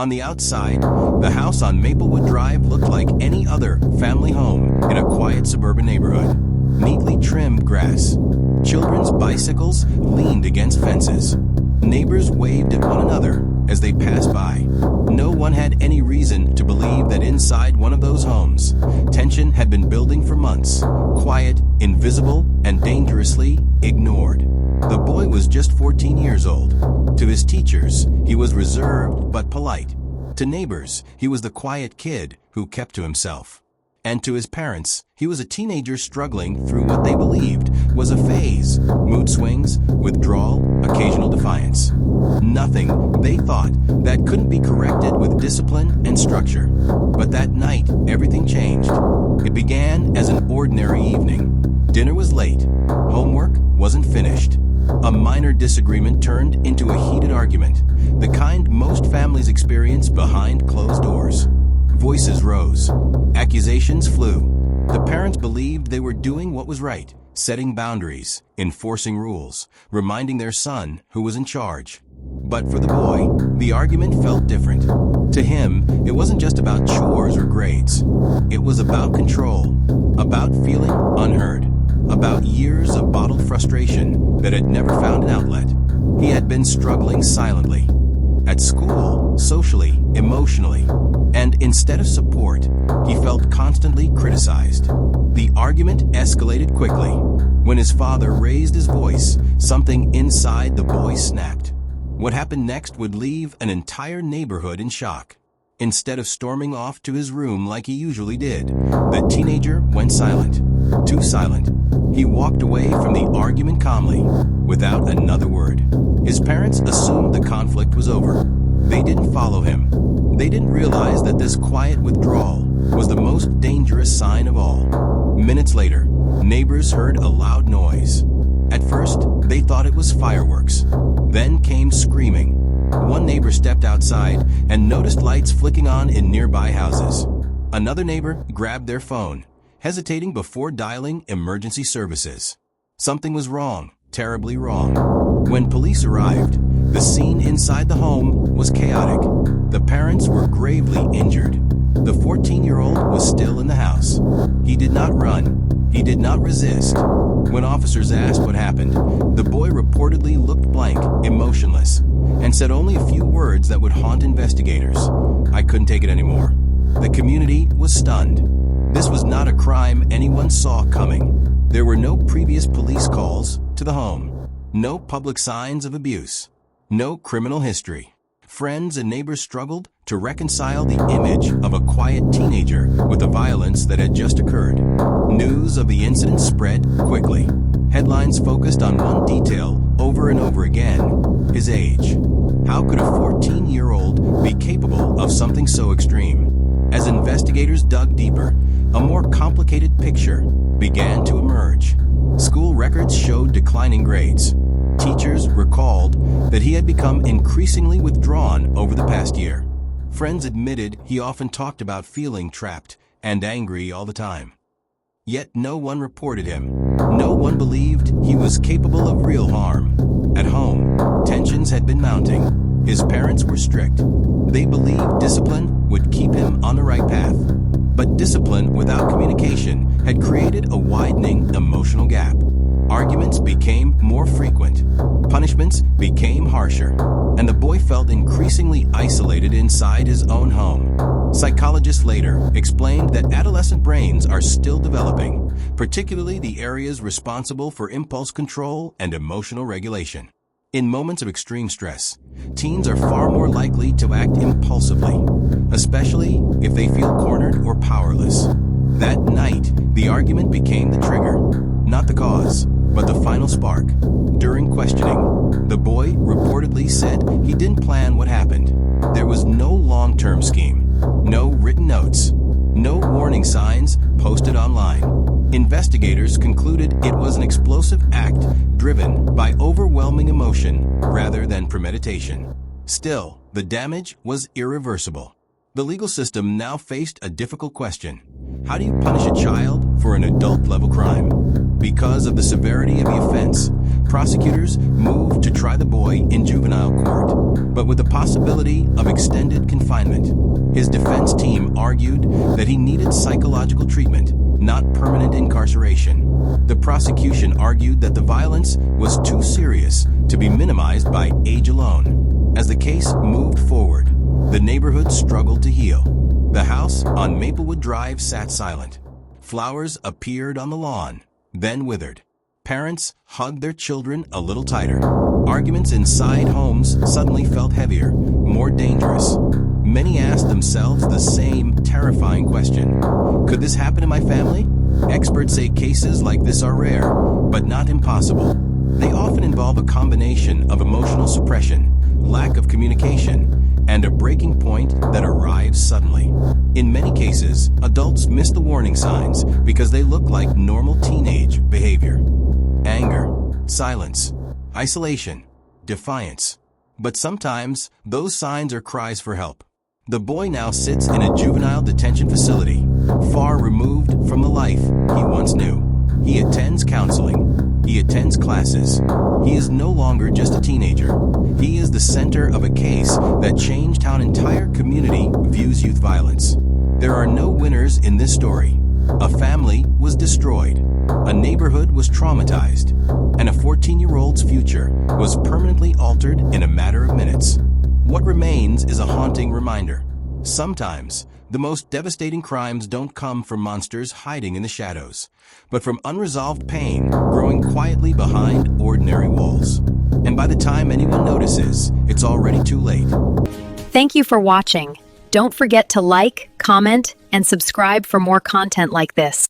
On the outside, the house on Maplewood Drive looked like any other family home in a quiet suburban neighborhood. Neatly trimmed grass. Children's bicycles leaned against fences. Neighbors waved at one another as they passed by. No one had any reason to believe that inside one of those homes, tension had been building for months, quiet, invisible, and dangerously ignored. The boy was just 14 years old. To his teachers, he was reserved but polite. To neighbors, he was the quiet kid who kept to himself. And to his parents, he was a teenager struggling through what they believed was a phase, mood swings, withdrawal, occasional defiance. Nothing, they thought, that couldn't be corrected with discipline and structure. But that night, everything changed. It began as an ordinary evening. Dinner was late. Homework wasn't finished. A minor disagreement turned into a heated argument, the kind most families experience behind closed doors. Voices rose. Accusations flew. The parents believed they were doing what was right, setting boundaries, enforcing rules, reminding their son who was in charge. But for the boy, the argument felt different. To him, it wasn't just about chores or grades. It was about control, about feeling unheard, about years of bottled frustration that had never found an outlet. He had been struggling silently. At school, socially, emotionally, and instead of support, he felt constantly criticized. The argument escalated quickly. When his father raised his voice, something inside the boy snapped. What happened next would leave an entire neighborhood in shock. Instead of storming off to his room like he usually did, the teenager went silent. Too silent. He walked away from the argument calmly, without another word. His parents assumed the conflict was over. They didn't follow him. They didn't realize that this quiet withdrawal was the most dangerous sign of all. Minutes later, neighbors heard a loud noise. At first, they thought it was fireworks. Then came screaming. One neighbor stepped outside and noticed lights flicking on in nearby houses. Another neighbor grabbed their phone, hesitating before dialing emergency services. Something was wrong, terribly wrong. When police arrived, the scene inside the home was chaotic. The parents were gravely injured. The 14-year-old was still in the house. He did not run. He did not resist. When officers asked what happened, the boy reportedly looked blank, emotionless, and said only a few words that would haunt investigators. "I couldn't take it anymore." The community was stunned. This was not a crime anyone saw coming. There were no previous police calls to the home, no public signs of abuse, no criminal history. Friends and neighbors struggled to reconcile the image of a quiet teenager with the violence that had just occurred. News of the incident spread quickly. Headlines focused on one detail over and over again: his age. How could a 14-year-old be capable of something so extreme? As investigators dug deeper, a more complicated picture began to emerge. School records showed declining grades. Teachers recalled that he had become increasingly withdrawn over the past year. Friends admitted he often talked about feeling trapped and angry all the time. Yet no one reported him. No one believed he was capable of real harm. At home, tensions had been mounting. His parents were strict. They believed discipline would keep him on the right path. But discipline without communication had created a widening emotional gap. Arguments became more frequent. Punishments became harsher. And the boy felt increasingly isolated inside his own home. Psychologists later explained that adolescent brains are still developing, particularly the areas responsible for impulse control and emotional regulation. In moments of extreme stress, teens are far more likely to act impulsively, especially if they feel cornered or powerless. That night, the argument became the trigger, not the cause, but the final spark. During questioning, the boy reportedly said he didn't plan what happened. There was no long-term scheme, no written notes, no warning signs posted online. Investigators concluded it was an explosive act driven by overwhelming emotion rather than premeditation. Still, the damage was irreversible. The legal system now faced a difficult question. How do you punish a child for an adult-level crime? Because of the severity of the offense, Prosecutors moved to try the boy in juvenile court, but with the possibility of extended confinement. His defense team argued that he needed psychological treatment, not permanent incarceration. The prosecution argued that the violence was too serious to be minimized by age alone. As the case moved forward, the neighborhood struggled to heal. The house on Maplewood Drive sat silent. Flowers appeared on the lawn, then withered. Parents hugged their children a little tighter. Arguments inside homes suddenly felt heavier, more dangerous. Many asked themselves the same terrifying question: could this happen in my family? Experts say cases like this are rare, but not impossible. They often involve a combination of emotional suppression, lack of communication, and a breaking point that arrives suddenly. In many cases, adults miss the warning signs because they look like normal teenage behavior. Anger, silence, isolation, defiance. But sometimes, those signs are cries for help. The boy now sits in a juvenile detention facility, far removed from the life he once knew. He attends counseling. He attends classes. He is no longer just a teenager. He is the center of a case that changed how an entire community views youth violence. There are no winners in this story. A family was destroyed. A neighborhood was traumatized. And a 14-year-old's future was permanently altered in a matter of minutes. What remains is a haunting reminder. Sometimes, the most devastating crimes don't come from monsters hiding in the shadows, but from unresolved pain growing quietly behind ordinary walls. And by the time anyone notices, it's already too late. Thank you for watching. Don't forget to like, comment, and subscribe for more content like this.